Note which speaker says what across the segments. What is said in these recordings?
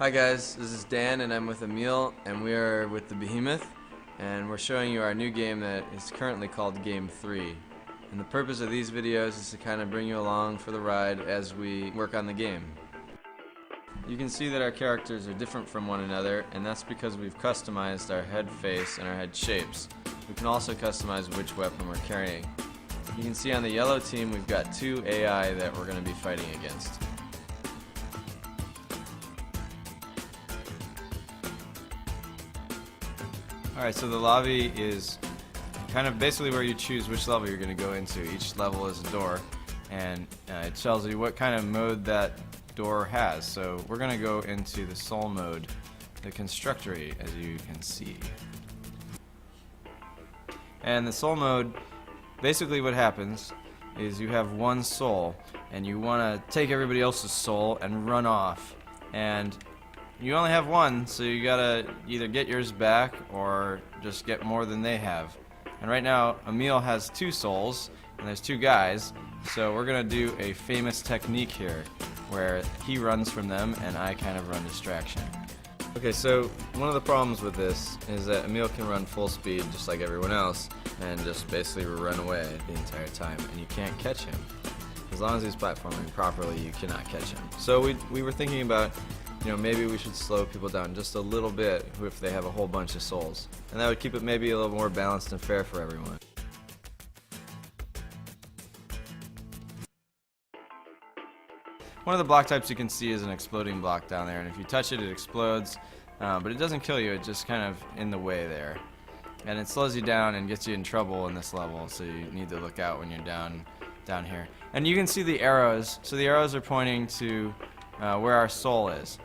Speaker 1: Hi guys, this is Dan and I'm with Emil and we are with the Behemoth and we're showing you our new game that is currently called Game 3. And the purpose of these videos is to kind of bring you along for the ride as we work on the game. You can see that our characters are different from one another, and that's because we've customized our head face and our head shapes. We can also customize which weapon we're carrying. You can see on the yellow team we've got 2 AI that we're going to be fighting against. Alright, so the lobby is kind of basically where you choose which level you're going to go into. Each level is a door, and it tells you what kind of mode that door has. So we're going to go into the soul mode, the constructory, as you can see. And the soul mode, basically what happens is you have one soul, and you want to take everybody else's soul and run off. And you only have one, so you gotta either get yours back or just get more than they have. And right now, Emil has 2 souls, and there's 2 guys, so we're gonna do a famous technique here, where he runs from them and I kind of run distraction. Okay, so one of the problems with this is that Emil can run full speed just like everyone else, and just basically run away the entire time, and you can't catch him. As long as he's platforming properly, you cannot catch him. So we were thinking about, maybe we should slow people down just a little bit if they have a whole bunch of souls. And that would keep it maybe a little more balanced and fair for everyone. One of the block types you can see is an exploding block down there, and if you touch it, it explodes, but it doesn't kill you, it's just kind of in the way there. And it slows you down and gets you in trouble in this level, so you need to look out when you're down here. And you can see the arrows, so the arrows are pointing to where our soul is.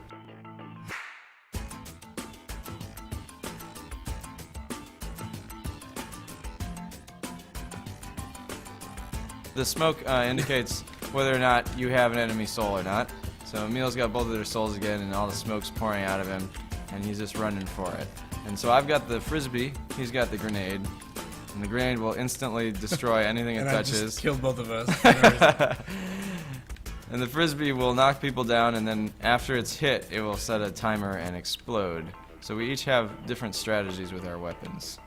Speaker 1: The smoke indicates whether or not you have an enemy soul or not. So Emil's got both of their souls again, and all the smoke's pouring out of him, and he's just running for it. And so I've got the frisbee, he's got the grenade, and the grenade will instantly destroy anything it touches.
Speaker 2: I just killed both of us.
Speaker 1: And the frisbee will knock people down, and then after it's hit, it will set a timer and explode. So we each have different strategies with our weapons.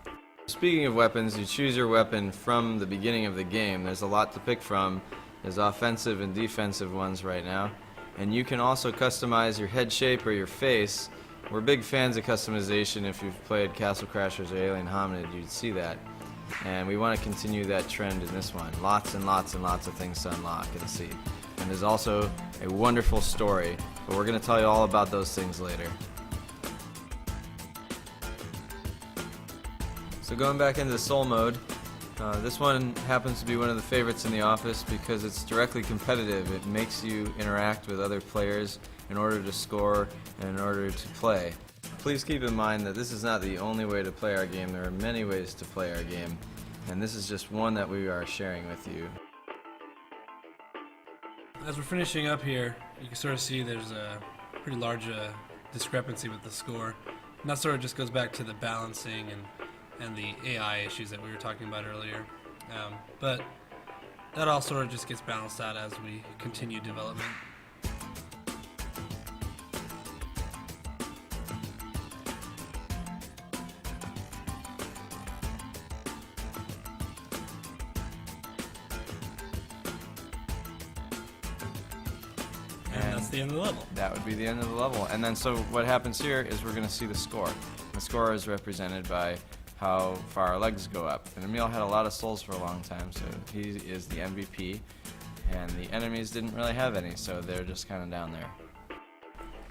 Speaker 1: Speaking of weapons, you choose your weapon from the beginning of the game. There's a lot to pick from. There's offensive and defensive ones right now. And you can also customize your head shape or your face. We're big fans of customization. If you've played Castle Crashers or Alien Hominid, you'd see that. And we want to continue that trend in this one. Lots and lots and lots of things to unlock and see. And there's also a wonderful story, but we're going to tell you all about those things later. So going back into the soul mode, this one happens to be one of the favorites in the office because it's directly competitive. It makes you interact with other players in order to score and in order to play. Please keep in mind that this is not the only way to play our game. There are many ways to play our game, and this is just one that we are sharing with you.
Speaker 2: As we're finishing up here, you can sort of see there's a pretty large discrepancy with the score. And that sort of just goes back to the balancing and the AI issues that we were talking about earlier. But that all sort of just gets balanced out as we continue development. And that's the end of the level.
Speaker 1: That would be the end of the level. And then so what happens here is we're going to see the score. The score is represented by how far our legs go up. And Emil had a lot of souls for a long time, so he is the MVP. And the enemies didn't really have any, so they're just kind of down there.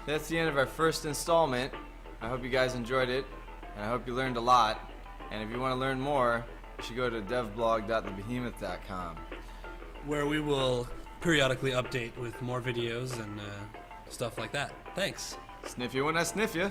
Speaker 1: That's the end of our first installment. I hope you guys enjoyed it, and I hope you learned a lot. And if you want to learn more, you should go to devblog.thebehemoth.com,
Speaker 2: where we will periodically update with more videos and stuff like that. Thanks.
Speaker 1: Sniff you when I sniff you.